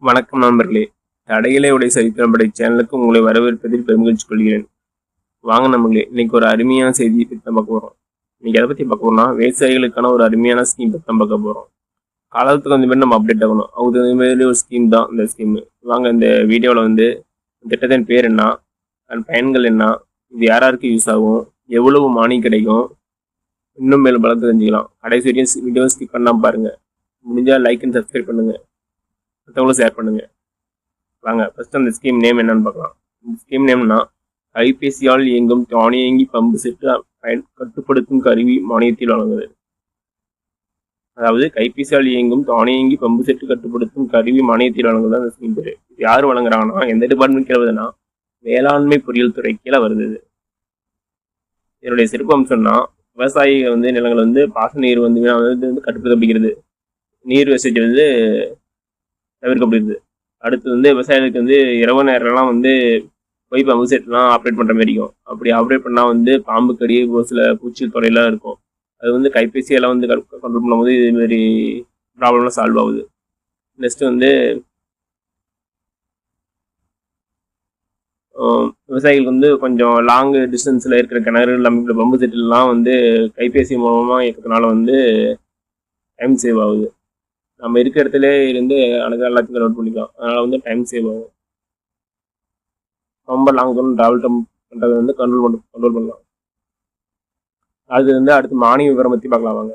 வணக்கம் நண்பர்களே. தடைகளை உடைய சரித்திரப்படை சேனலுக்கு உங்களை வரவேற்பதில் பெருமகிழ்ச்சி கொள்கிறேன். வாங்க நண்பர்களே, இன்னைக்கு ஒரு அருமையான செய்தியை பற்றி தான் பார்க்க போகிறோம். இன்னைக்கு எதை பற்றி பார்க்க போறோம்னா, விவசாயிகளுக்கான ஒரு அருமையான ஸ்கீம் பற்றி தான் பார்க்க போகிறோம். காலத்துக்கு வந்து நம்ம அப்டேட் ஆகணும். அது மாதிரி ஒரு ஸ்கீம் தான் இந்த ஸ்கீம். வாங்க இந்த வீடியோவில் வந்து திட்டத்தின் பேர் என்ன, அதன் பயன்கள் என்ன, இது யாராருக்கு யூஸ் ஆகும், எவ்வளவு மானியம் கிடைக்கும், இன்னும் மேலும் பலத்தை தெரிஞ்சுக்கலாம். கடைசி வரையும் வீடியோ ஸ்கிப் பண்ணாமல் பாருங்கள். முடிஞ்சால் லைக் அண்ட் சப்ஸ்கிரைப் பண்ணுங்கள், மற்றவங்களும் ஷேர் பண்ணுங்க. வாங்க ஃபர்ஸ்ட் அந்த ஸ்கீம் நேம் என்னன்னு பார்க்கலாம். இந்த ஸ்கீம் நேம்னா கைபேசியால் இயங்கும் தானியங்கி பம்பு செட்டு கட்டுப்படுத்தும் கருவி மானியத்தில் வழங்குது. அதாவது கைபேசியால் இயங்கும் தானியங்கி பம்பு செட்டு கட்டுப்படுத்தும் கருவி மானியத்தில் வழங்குது அந்த ஸ்கீம் பேரு. இது யார் வழங்குறாங்கன்னா, எந்த டிபார்ட்மெண்ட் கீழே வருதுன்னா வேளாண்மை பொறியியல் துறை கீழே வருது. இதனுடைய சிறப்பு அம்சம்னா, விவசாயிகள் வந்து நிலங்கள் வந்து பாச நீர் வந்து கட்டுப்படுத்தப்படுகிறது, நீர் வசதி வந்து தவிர்க்கப்படுது. அடுத்து வந்து விவசாயிகளுக்கு வந்து இரவு நேரம்லாம் வந்து போய் பம்பு செட்லாம் ஆப்ரேட் பண்ணுற மாதிரி இருக்கும். அப்படி ஆப்ரேட் பண்ணால் வந்து பாம்பு கடி, ஒரு சில பூச்சி தொலைலாம் இருக்கும். அது வந்து கைபேசியெல்லாம் வந்து கண்ட்ரோல் பண்ணும்போது இதுமாரி ப்ராப்ளம்லாம் சால்வ் ஆகுது. நெக்ஸ்ட்டு வந்து விவசாயிகளுக்கு வந்து கொஞ்சம் லாங் டிஸ்டன்ஸில் இருக்கிற கிணறு எல்லாமே பம்பு செட்டுலாம் வந்து கைபேசி மூலமாக இருக்கிறதுனால வந்து டைம் சேவ் ஆகுது. நம்ம இருக்க இடத்துல இருந்து அனைத்து எல்லாத்தையும் நோட் பண்ணிக்கலாம். அதனால வந்து டைம் சேவ் ஆகும். ரொம்ப லாங் தூரம் ட்ராவல் பண்ணுறது வந்து கண்ட்ரோல் பண்ணலாம். அது வந்து அடுத்து மானிய விவரம் பற்றி பார்க்கலாம் வாங்க.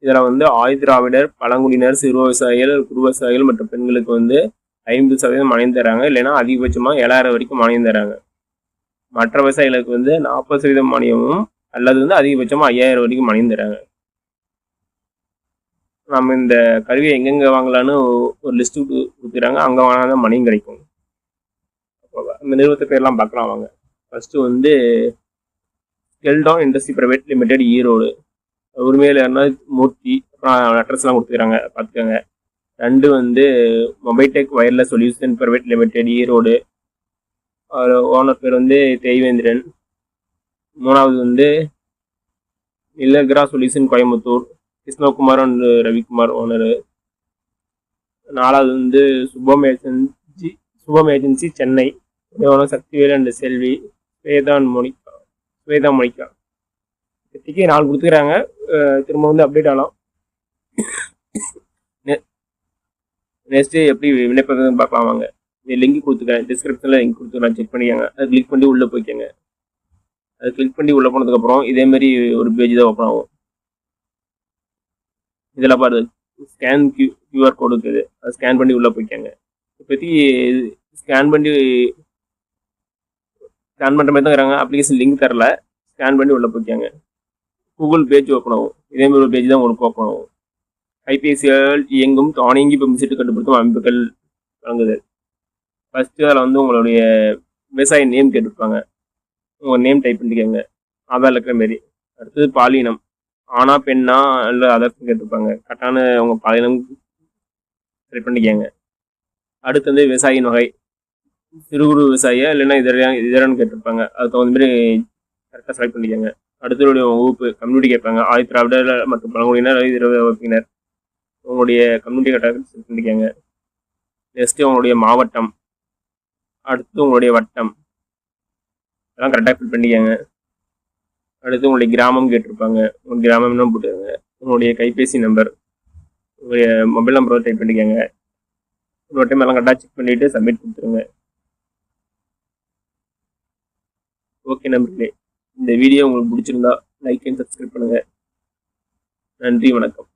இதில் வந்து ஆயுதிராவிடர், பழங்குடியினர், சிறு விவசாயிகள், குறு விவசாயிகள் மற்றும் பெண்களுக்கு வந்து 50% மானியம் தராங்க. இல்லைன்னா அதிகபட்சமாக 7000 வரைக்கும் மானியம் தராங்க. மற்ற விவசாயிகளுக்கு வந்து 40% மானியமும் அல்லது வந்து அதிகபட்சமாக 5000 வரைக்கும் மானியம் தராங்க. நம்ம இந்த கருவியை எங்கெங்கே வாங்கலான்னு ஒரு லிஸ்ட்டு கொடுத்துக்கிறாங்க. அங்கே வாங்கினா மணியும் கிடைக்கும். இந்த நிறுவனத்தை பேர்லாம் பார்க்கலாம் வாங்க. ஃபஸ்ட்டு வந்து skeleton industry private limited Erode. உரிமையில் யாருன்னா மூர்த்தி, அப்புறம் அட்ரஸ்லாம் கொடுத்துக்கிறாங்க, பார்த்துக்கோங்க. 2 வந்து Mobitech wireless solution private limited Erode. Owner பேர் வந்து தேய்வேந்திரன். 3வது வந்து Nilagira solution Coimbatore, Krishnakumar and Ravikumar owner. 4வது வந்து Subham agency Chennai, Sakthivel and Selvi, Swetha Monica. இப்போதைக்கு 4 கொடுத்துக்கிறாங்க. திரும்ப வந்து அப்டேட் ஆகலாம். நெக்ஸ்ட்டு எப்படி விண்ணப்பம் பார்க்கலாம் வாங்க. இந்த லிங்க் கொடுத்துருக்கேன், டிஸ்கிரிப்ஷனில் லிங்க் கொடுத்துருக்கேன், செக் பண்ணிக்கோங்க. அது கிளிக் பண்ணி உள்ளே போய்க்கோங்க. அது கிளிக் பண்ணி உள்ளே போனதுக்கப்புறம் இதேமாரி ஒரு பேஜ் தான் ஓப்பன் ஆகும். இதில் பாரு ஸ்கேன் கியூஆர் கோடு இருக்குது, அதை ஸ்கேன் பண்ணி உள்ளே போய்க்காங்க. இப்போதைக்கு ஸ்கேன் பண்ணுற மாதிரி தான் இருக்கிறாங்க. அப்ளிகேஷன் லிங்க் தரல, ஸ்கேன் பண்ணி உள்ளே போய்க்காங்க. கூகுள் பேஜ் ஓப்பன் ஆகும். இதேமாதிரி ஒரு பேஜ் தான் உங்களுக்கு ஓப்பன் ஆகும். கைபேசியால் இயங்கும் தானியங்கி பம்பு செட்டு கட்டுப்படுத்தும் அமைப்புகள் வழங்குது. ஃபஸ்ட்டு அதில் வந்து உங்களுடைய விவசாய நேம் கேட்டுருப்பாங்க. உங்கள் நேம் டைப் பண்ணிக்கோங்க, ஆதார் இருக்கிற மாரி. அடுத்தது பாலினம், ஆனா பெண்ணா இல்லை அதற்கு கேட்டிருப்பாங்க. கரெக்டான உங்கள் பாலினம் செலக்ட் பண்ணிக்கோங்க. அடுத்து வந்து விவசாயியின் வகை, சிறு குறு விவசாயியா இல்லைன்னா இதரான்னு கேட்டிருப்பாங்க. அதுக்கு தகுந்த மாதிரி கரெக்டாக செலக்ட் பண்ணிக்கோங்க. அடுத்தவருடைய வகுப்பு கம்யூனிட்டி கேட்பாங்க. ஆயுதிராவிடர் மற்றும் பழங்குடியினர், இதர வகுப்பினர். உங்களுடைய கம்யூனிட்டி கரெக்டாக செலக்ட் பண்ணிக்கோங்க. நெக்ஸ்ட்டு உங்களுடைய மாவட்டம், அடுத்து உங்களுடைய வட்டம், அதெல்லாம் கரெக்டாக ஃபில் பண்ணிக்கோங்க. அடுத்து உங்களுடைய கிராமம் கேட்டிருப்பாங்க, உங்கள் கிராமம் என்ன போட்டுக்கோங்க. உங்களுடைய கைபேசி நம்பர், உங்களுடைய மொபைல் நம்பரை டைப் பண்ணிக்கோங்க. ஒரு டைம் எல்லாம் கரெக்டாக செக் பண்ணிவிட்டு சப்மிட் கொடுத்துருங்க. ஓகே நண்பர்களே, இந்த வீடியோ உங்களுக்கு பிடிச்சிருந்தா லைக் அண்ட் சப்ஸ்கிரைப் பண்ணுங்கள். நன்றி, வணக்கம்.